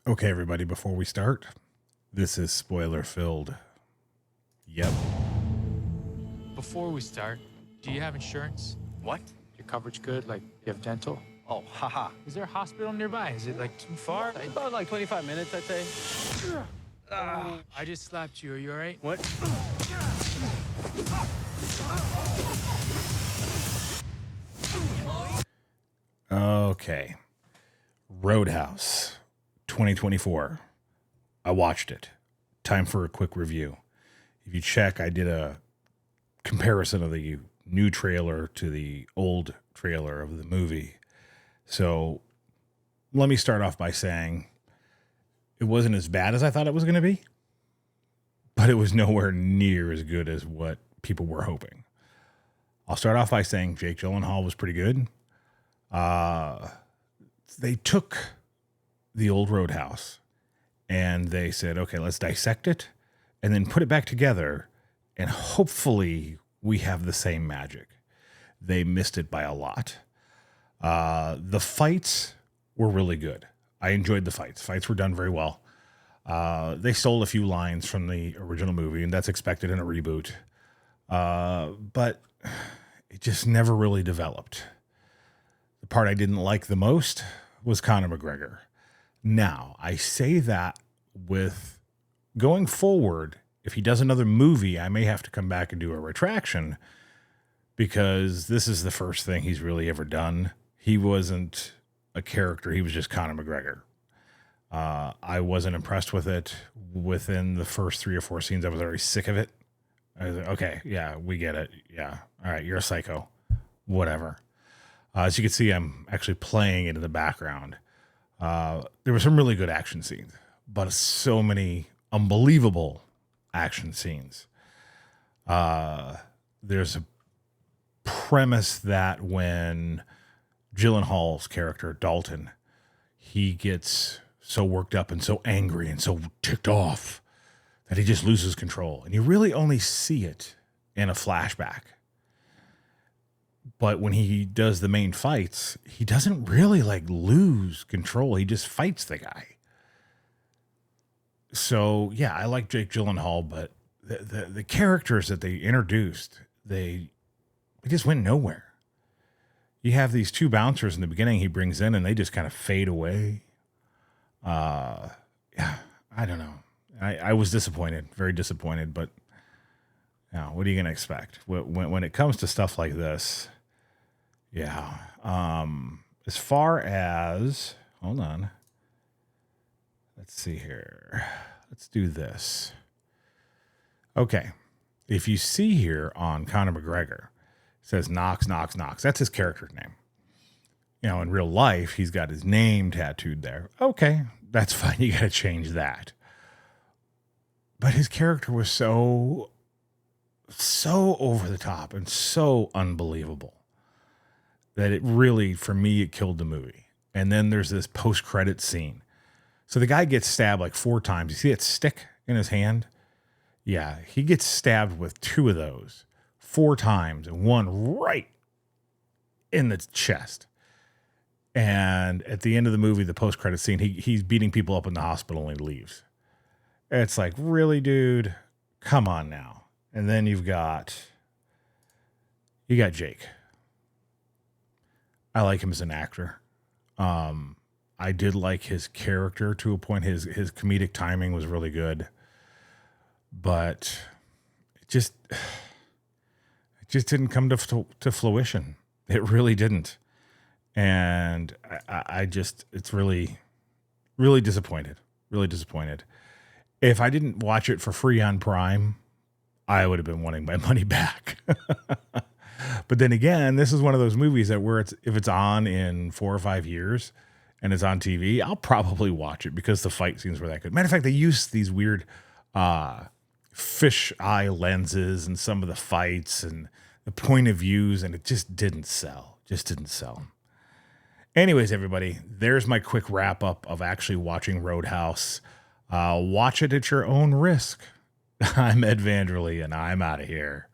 Okay, everybody, before we start, this is spoiler filled. Yep. Before we start, do you have insurance? What? Your coverage good? Like, you have dental? Oh, haha. Is there a hospital nearby? Is it, like, too far? About like 25 minutes, I'd say. I just slapped you. Are you all right? What? Okay. Roadhouse 2024. I watched it. Time for a quick review. If you check, I did a comparison of the new trailer to the old trailer of the movie. So let me start off by saying it wasn't as bad as I thought it was going to be, but it was nowhere near as good as what people were hoping. I'll start off by saying Jake Gyllenhaal was pretty good. They took the old Roadhouse and they said, okay, let's dissect it and then put it back together, and hopefully we have the same magic. They missed it by a lot. The fights were really good. I enjoyed the fights. Fights were done very well. They stole a few lines from the original movie, and that's expected in a reboot. But it just never really developed. The part I didn't like the most was Conor McGregor. Now, I say that with going forward, if he does another movie, I may have to come back and do a retraction because this is the first thing he's really ever done. He wasn't a character. He was just Conor McGregor. I wasn't impressed with it. Within the first 3 or 4 scenes, I was already sick of it. I was like, okay, yeah, we get it. Yeah. All right. You're a psycho. Whatever. As you can see, I'm actually playing it in the background. There were some really good action scenes, but so many unbelievable action scenes. There's a premise that when Gyllenhaal's character, Dalton, he gets so worked up and so angry and so ticked off that he just loses control. And you really only see it in a flashback. But when he does the main fights, he doesn't really lose control. He just fights the guy. So yeah, I like Jake Gyllenhaal, but the characters that they introduced, they just went nowhere. You have these 2 bouncers in the beginning he brings in, and they just kind of fade away. Yeah, I don't know. I was disappointed, very disappointed, but yeah, what are you going to expect? When it comes to stuff like this, yeah. As far as, hold on. Let's see here. Let's do this. Okay. If you see here on Conor McGregor, it says Knox, Knox, Knox. That's his character's name. You know, in real life, he's got his name tattooed there. Okay, that's fine. You got to change that. But his character was so over the top and so unbelievable that it really, for me, it killed the movie. And then there's this post-credit scene. So the guy gets stabbed like 4 times. You see that stick in his hand? Yeah, he gets stabbed with 2 of those 4 times and 1 right in the chest. And at the end of the movie, the post-credit scene, he's beating people up in the hospital and he leaves. It's like, really, dude? Come on now. And then you got Jake. I like him as an actor. I did like his character to a point. His comedic timing was really good, but it just didn't come to fruition. It really didn't. And it's really, really disappointed. Really disappointed. If I didn't watch it for free on Prime, I would have been wanting my money back. But then again, this is one of those movies that if it's on in 4 or 5 years and it's on TV, I'll probably watch it because the fight scenes were that good. Matter of fact, they used these weird fish eye lenses in some of the fights and the point of views, and it just didn't sell. Anyways, everybody, there's my quick wrap up of actually watching Roadhouse. Watch it at your own risk. I'm Ed Vanderlee, and I'm out of here.